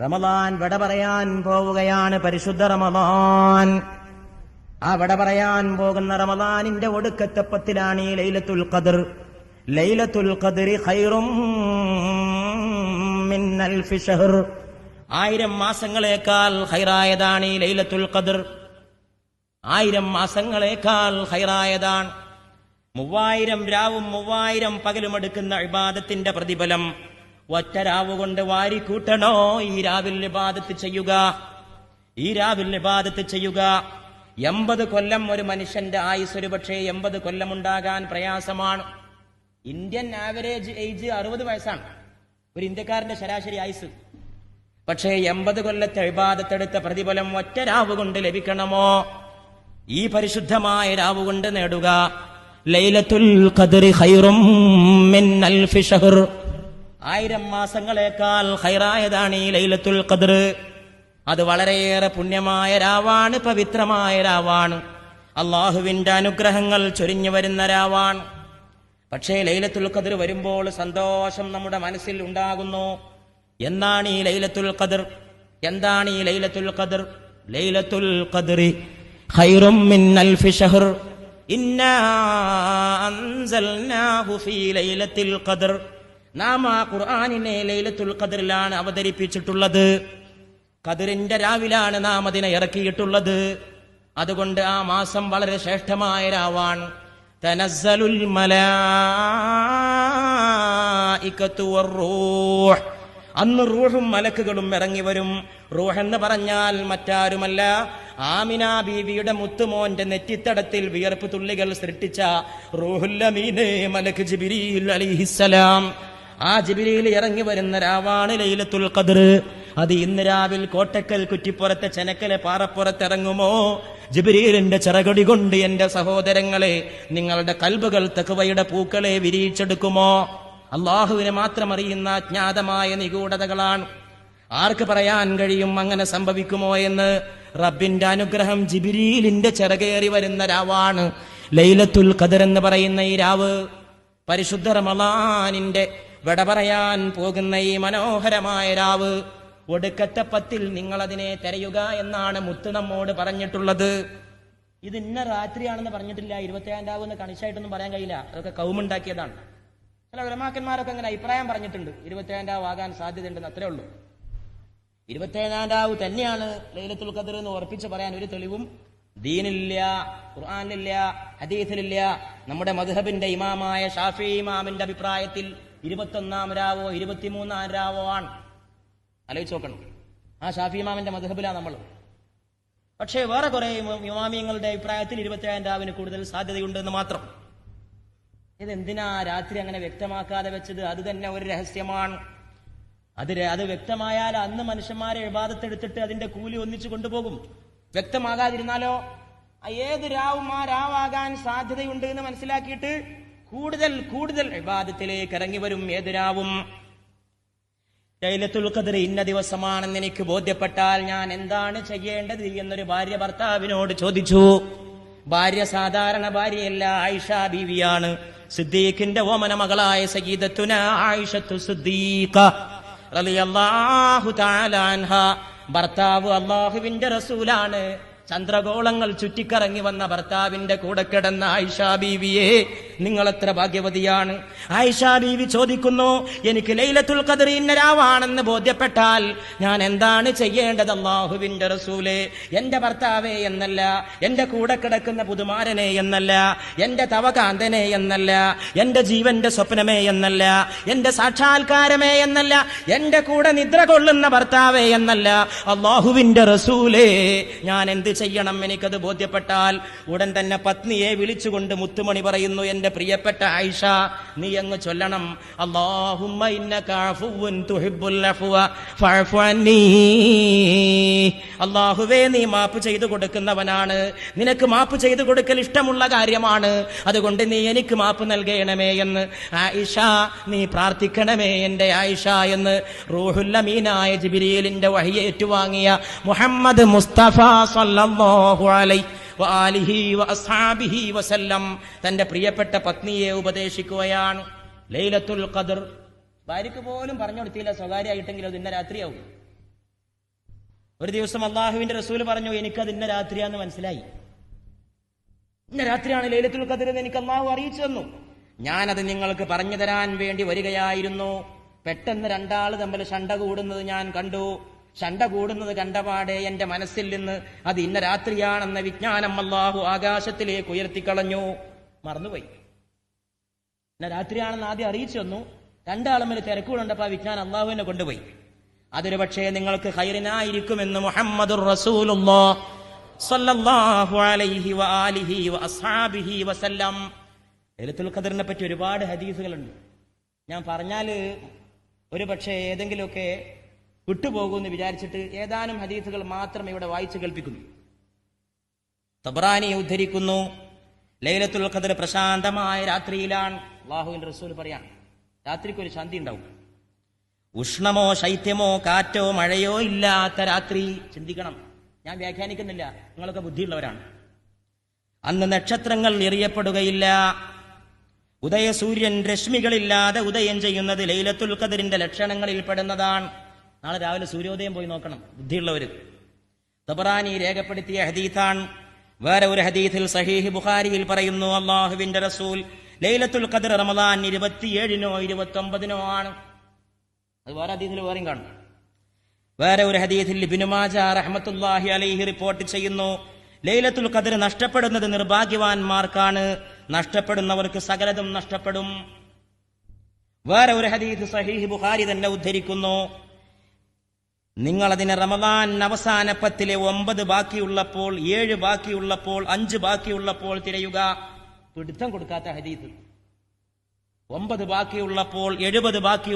റമദാൻ വിട പറയാൻ പോവുകയാണ്. പരിശുദ്ധ റമദാൻ. ആ വിട പറയാൻ പോകുന്ന റമദാനിന്റെ ഒടുക്കത്തെ പത്തിലാണ് ഈ ലൈലത്തുൽ ഖദ്ർ. ലൈലത്തുൽ ഖദ്രി ഖൈറും മിൻ അൽഫി ശഹർ. 1000 മാസങ്ങളേക്കാൾ ഖൈറായതാണ് ഈ ലൈലത്തുൽ ഖദ്ർ. 1000 മാസങ്ങളേക്കാൾ ഖൈറായതാണ്. 3000 രാവും 3000 പകലും എടുക്കുന്ന ഇബാദത്തിന്റെ പ്രതിഫലം ഒറ്റ രാവ് കൊണ്ട് വാരിക്കൂട്ടണോ? ഈ രാവിൽ ഇബാദത്ത് ചെയ്യുക, ഈ രാവിൽ ഇബാദത്ത് ചെയ്യുക. 80 കൊല്ലം ഒരു മനുഷ്യന്റെ ആയുസ് ഒരു പക്ഷേ 80 കൊല്ലം ഉണ്ടാകാൻ പ്രയാസമാണ്. ഇന്ത്യൻ ആവറേജ് ഏജ് 60 വയസ്സാണ് ഒരു ഇന്ത്യക്കാരന്റെ ശരാശരി ആയുസ്. പക്ഷേ 80 കൊല്ലത്തെ ഇബാദത്തെടുത്ത പ്രതിഫലം ഒറ്റ രാവ് കൊണ്ട് ലഭിക്കണമോ? ഈ പരിശുദ്ധമായ രാവ് കൊണ്ട് നേടുക. ലൈലത്തുൽ ഖദ്രി ഖൈറും മിൻ അൽഫി ശഹർ. 1000 മാസങ്ങളേക്കാൾ ഖൈറായതാണ് ഈ ലൈലത്തുൽ ഖദ്ർ. അത് വളരെയേറെ പുണ്യമായ രാവാണ്, പവിത്രമായ രാവാണ്. അള്ളാഹുവിന്റെ അനുഗ്രഹങ്ങൾ ചൊരിഞ്ഞു വരുന്ന രാവാണ്. പക്ഷേ ലൈലത്തുൽ ഖദ്ർ വരുമ്പോൾ സന്തോഷം നമ്മുടെ മനസ്സിൽ ഉണ്ടാകുന്നു. എന്താണ് ഈ ലൈലത്തുൽ ഖദ്ർ? എന്താണ് ഈ ലൈലത്തുൽ ഖദ്ർ? ലൈലത്തുൽ ഖദ്രി ഖൈറും മിൻ അൽഫി ശഹർ. ഇന്നാ അൻസൽനാഹു ഫീ ലൈലത്തുൽ ഖദ്ർ. നാം ആ ഖുർആനിനെ ലൈലത്തുൽ ഖദ്റിലാണ് അവതരിപ്പിച്ചിട്ടുള്ളത്. ഖദ്റിന്റെ രാവിലാണ് നാം അതിനെ ഇറക്കിയിട്ടുള്ളത്. അതുകൊണ്ട് ആ മാസം വളരെ ശ്രേഷ്ഠമായ രാവാണ്. തനസ്സലുൽ മലായികതു വറൂഹ്. അന്ന് റൂഹും മലക്കുകളും ഇറങ്ങി വരും. റൂഹ് എന്ന് പറഞ്ഞാൽ മറ്റാരുമല്ല, ആമിന ബീവിയുടെ മുത്തുമോന്റെ നെറ്റിത്തടത്തിൽ വിയർപ്പ് തുള്ളികൾ സൃഷ്ടിച്ച റൂഹുൽ അമീൻ മലക്ക് ജിബ്രീൽ അലൈഹിസ്സലാം. ആ ജിബ്രീൽ ഇറങ്ങി വരുന്ന രാവാണ് ലൈലത്തുൽ ഖദ്ർ. അത് ഇന്ന് രാവിൽ കോട്ടക്കൽ കുറ്റിപ്പുറത്തെ ചെനക്കലെ പാറപ്പുറത്തിറങ്ങുമോ? ജിബ്രീലിന്റെ ചിറകടി കൊണ്ട് എന്റെ സഹോദരങ്ങളെ നിങ്ങളുടെ കൽബുകൾ തഖ്വയുടെ പൂക്കളെ വിരിയിച്ചെടുക്കുമോ? അള്ളാഹുവിനെ മാത്രം അറിയുന്ന അജ്ഞാതമായ നിഗൂഢതകളാണ്. ആർക്ക് പറയാൻ കഴിയും അങ്ങനെ സംഭവിക്കുമോ എന്ന്? റബ്ബിന്റെ അനുഗ്രഹം ജിബ്രീലിന്റെ ചിറകേറി വരുന്ന രാവാണ് ലൈലത്തുൽ ഖദ്ർ എന്ന് പറയുന്ന ഈ രാവ്. പരിശുദ്ധ റമളാനിന്റെ വിട പറയാൻ പോകുന്ന ഈ മനോഹരമായ രാവ്, ഒടുക്കത്തെ 10 നിങ്ങൾ അതിനെ തിരയുക എന്നാണ് മുത്ത് നമ്മോട് പറഞ്ഞിട്ടുള്ളത്. ഇത് ഇന്ന രാത്രിയാണെന്ന് പറഞ്ഞിട്ടില്ല. 27 രാവ് എന്ന് കണിശായിട്ടൊന്നും പറയാൻ കഴിയില്ല. അതൊക്കെ കൗമുണ്ടാക്കിയതാണ്. ചില ഉലമാക്കന്മാരൊക്കെ അങ്ങനെ അഭിപ്രായം പറഞ്ഞിട്ടുണ്ട്. 27 രാവ് ആകാൻ സാധ്യതയുണ്ടെന്ന്, അത്രേ ഉള്ളൂ. 27 രാവ് തന്നെയാണ് ലൈലത്തുൽ ഖദ്ർ എന്ന് ഉറപ്പിച്ച് പറയാൻ ഒരു തെളിവും ദീനിലില്ല, ഖുർആനിലില്ല, ഹദീസിലില്ല. നമ്മുടെ മദ്ഹബിന്റെ ഇമാമായ ഷാഫി ഇമാമിന്റെ അഭിപ്രായത്തിൽ 21 രാവോ 23 രാവോ ആണ്. ആലോചിച്ച് നോക്കണം. ആ ഷാഫി ഇമാമിന്റെ മദ്ഹബിലാണ് നമ്മൾ. പക്ഷേ വേറെ കുറെ ഇമാമിയങ്ങളുടെ അഭിപ്രായത്തിൽ 27 രാവിന് കൂടുതൽ സാധ്യതയുണ്ട് എന്ന് മാത്രം. ഇതെന്തിനാ രാത്രി അങ്ങനെ വ്യക്തമാക്കാതെ വെച്ചത്? അത് തന്നെ ഒരു രഹസ്യമാണ്. അത് വ്യക്തമായാൽ അന്ന് മനുഷ്യന്മാരെ ഇബാദത്തെടുത്തിട്ട് അതിന്റെ കൂലി ഒന്നിച്ചു കൊണ്ടുപോകും. വ്യക്തമാകാതിരുന്നാലോ ഏത് രാവും ആ രാവാകാൻ സാധ്യതയുണ്ട് എന്ന് മനസ്സിലാക്കിയിട്ട് കൂടുതൽ കൂടുതൽ ഇബാദത്തിലേക്ക് ഇറങ്ങി വരും ഏത് രാവും. ലൈലത്തുൽ ഖദ്ർ ഇന്ന ദിവസമാണെന്ന് എനിക്ക് ബോധ്യപ്പെട്ടാൽ ഞാൻ എന്താണ് ചെയ്യേണ്ടത് എന്നൊരു ഭാര്യ ഭർത്താവിനോട് ചോദിച്ചു. ഭാര്യ സാധാരണ ഭാര്യയല്ല, ആയിഷ ബീവിയാണ്. സിദ്ദീഖിന്റെ ഓമന മകളായ സയ്യിദത്തുന ആയിഷത്തു സിദ്ദീഖ റളിയല്ലാഹു തആല അൻഹ. ഭർത്താവ് അല്ലാഹുവിന്റെ റസൂലാണ്. ചന്ദ്രഗോളങ്ങൾ ചുറ്റിക്കറങ്ങി വന്ന ഭർത്താവിന്റെ കൂടെ കിടന്ന ആയിഷ ബീവിയെ നിങ്ങൾ എത്ര ഭാഗ്യവതിയാണ്. ആയിഷ ബീവി ചോദിക്കുന്നു, എനിക്ക് ലൈലത്തുൽ ഖദ്ർ ഇന്ന രാവാണെന്ന് ബോധ്യപ്പെട്ടാൽ ഞാൻ എന്താണ് ചെയ്യേണ്ടത്? അല്ലാഹുവിന്റെ റസൂലേ, എന്റെ ഭർത്താവേ എന്നല്ല, എന്റെ കൂടെ കിടക്കുന്ന പുതുമാരനെ എന്നല്ല, എന്റെ തവകാന്തനെ എന്നല്ല, എന്റെ ജീവന്റെ സ്വപ്നമേ എന്നല്ല, എന്റെ സാക്ഷാത്കാരമേ എന്നല്ല, എന്റെ കൂടെ നിദ്ര കൊള്ളുന്ന ഭർത്താവേ എന്നല്ല, അല്ലാഹുവിന്റെ റസൂലേ, ഞാൻ എന്ത് ചെയ്യണം? എനിക്കത് ബോധ്യപ്പെട്ടാൽ ഉടൻ തന്നെ പത്നിയെ വിളിച്ചുകൊണ്ട് മുത്തുമണി പറയുന്നു, എന്റെ പ്രിയപ്പെട്ട ആയിഷ, നീ അങ്ങ് ചൊല്ലണം, അല്ലാഹുമ്മ ഇന്നക അഫുവ്വുൻ തുഹിബ്ബുൽ അഫ്വ ഫഅഫു അന്നീ. അല്ലാഹുവേ, നീ മാപ്പ് ചെയ്തു കൊടുക്കുന്നവനാണ്, നിനക്ക് മാപ്പ് ചെയ്തു കൊടുക്കൽ ഇഷ്ടമുള്ള കാര്യമാണ്, അതുകൊണ്ട് നീ എനിക്ക് മാപ്പ് നൽകണമേ എന്ന് ആയിഷ നീ പ്രാർത്ഥിക്കണമേ എന്റെ ആയിഷ എന്ന് റൂഹുൽ അമീനായ ജിബ്രീലിന്റെ വഹി ഏറ്റുവാങ്ങിയ മുഹമ്മദ് മുസ്തഫ സല്ലല്ലാഹു അലൈഹി വആലിഹി വഅസ്ഹാബിഹി വസല്ലം തന്റെ പ്രിയപ്പെട്ട പത്നിയെ ഉപദേശിക്കുകയാണ്. ലൈലത്തുൽ ഖദ്ർ ഭാര്യയ്ക്ക് പോലും പറഞ്ഞു കൊടുത്തില്ല, സ്വകാര്യമായിട്ടെങ്കിലും അത് ഇന്ന രാത്രിയാവും. ഒരു ദിവസം അള്ളാഹുവിന്റെ റസൂൽ പറഞ്ഞു, എനിക്കത് ഇന്ന രാത്രിയാന്ന് മനസ്സിലായി. ഇന്ന രാത്രിയാണ് ലൈലത്തുൽ ഖദ്ർ എന്ന് എനിക്ക് അള്ളാഹു അറിയിച്ചു തന്നു. ഞാനത് നിങ്ങൾക്ക് പറഞ്ഞു തരാൻ വേണ്ടി വരികയായിരുന്നു. പെട്ടെന്ന് രണ്ടാള് തമ്മിൽ ശണ്ട കൂടുന്നത് ഞാൻ കണ്ടു. ശണ്ട കൂടുന്നത് കണ്ടപാടെ എന്റെ മനസ്സിൽ നിന്ന് അത് ഇന്ന രാത്രിയാണെന്ന വിജ്ഞാനം അള്ളാഹു ആകാശത്തിലേക്ക് ഉയർത്തിക്കളഞ്ഞു. മറന്നുപോയി. ഇന്ന രാത്രിയാണെന്ന് ആദ്യം അറിയിച്ചു തന്നു. രണ്ടാളും തമ്മിൽ തിരക്കുകളുണ്ടപ്പോ ആ വിജ്ഞാനം അള്ളാഹുവിനെ കൊണ്ടുപോയി. അതൊരു പക്ഷേ നിങ്ങൾക്ക് ഖൈറിനായിരിക്കുമെന്ന് മുഹമ്മദുർ റസൂലുള്ളാഹി സ്വല്ലല്ലാഹു അലൈഹി വആലിഹി വഅസ്ഹാബിഹി വസല്ലം. ലൈലത്തുൽ ഖദ്റിനെ പറ്റി ഒരുപാട് ഹദീസുകളുണ്ട്. ഞാൻ പറഞ്ഞാല് ഒരു പക്ഷേ ഏതെങ്കിലുമൊക്കെ വിട്ടുപോകുമെന്ന് വിചാരിച്ചിട്ട് ഏതാനും ഹദീസുകൾ മാത്രം ഇവിടെ വായിച്ചു കേൾപ്പിക്കുന്നു. തബ്റാനി ഉദ്ധരിക്കുന്നു, ലൈലത്തുൽ ഖദ്ർ പ്രശാന്തമായ രാത്രിയിലാണ്. അല്ലാഹുവിന്റെ റസൂൽ പറയാണ്, രാത്രിക്കൊരു ശാന്തി ഉണ്ടാവും. ഉഷ്ണമോ ശൈത്യമോ കാറ്റോ മഴയോ ഇല്ലാത്ത രാത്രി. ചിന്തിക്കണം, ഞാൻ വ്യാഖ്യാനിക്കുന്നില്ല, നിങ്ങളൊക്കെ ബുദ്ധിയുള്ളവരാണ്. അന്ന് നക്ഷത്രങ്ങൾ എറിയപ്പെടുകയില്ല. ഉദയസൂര്യൻ രശ്മികളില്ലാതെ ഉദയം ചെയ്യുന്നത് ലൈലത്തുൽ ഖദ്റിന്റെ ലക്ഷണങ്ങളിൽ പെടുന്നതാണ്. നാളെ രാവിലെ സൂര്യോദയം പോയി നോക്കണം ബുദ്ധിയുള്ളവർ. തബറാനി രേഖപ്പെടുത്തിയ ഹദീഥാണ്. വേറെ ഒരു ഹദീഥിൽ സഹീഹ് ബുഖാരിയിൽ പറയുന്നു, അല്ലാഹുവിന്റെ റസൂൽ ലൈലത്തുൽ ഖദ്ർ റമദാൻ 27-നോ 29-നോ ആണ്. അത് വേറെ ഹദീഥിൽ വേറെയും കാണും. വേറെ ഒരു ഹദീഥിൽ ഇബ്നു മാജാ റഹ്മത്തുള്ളാഹി അലൈഹി റിപ്പോർട്ട് ചെയ്യുന്നു, ലൈലത്തുൽ ഖദ്ർ നഷ്ടപ്പെടുന്നത് നിർഭാഗ്യവാന്മാർക്കാണ്, നഷ്ടപ്പെടുന്നവർക്ക് സകലതും നഷ്ടപ്പെടും. വേറെ ഒരു ഹദീസ് സഹീഹ് ബുഖാരി തന്നെ ഉദ്ധരിക്കുന്നു, നിങ്ങളതിനെ റമദാൻ അവസാന 10-ലെ 9 ബാക്കിയുള്ളപ്പോൾ, 7 ബാക്കിയുള്ളപ്പോൾ, 5 ബാക്കിയുള്ളപ്പോൾ തിരയുക. പിടുത്തം കൊടുക്കാത്ത ഹദീസ്. 9 ബാക്കിയുള്ളപ്പോൾ, 70 ബാക്കി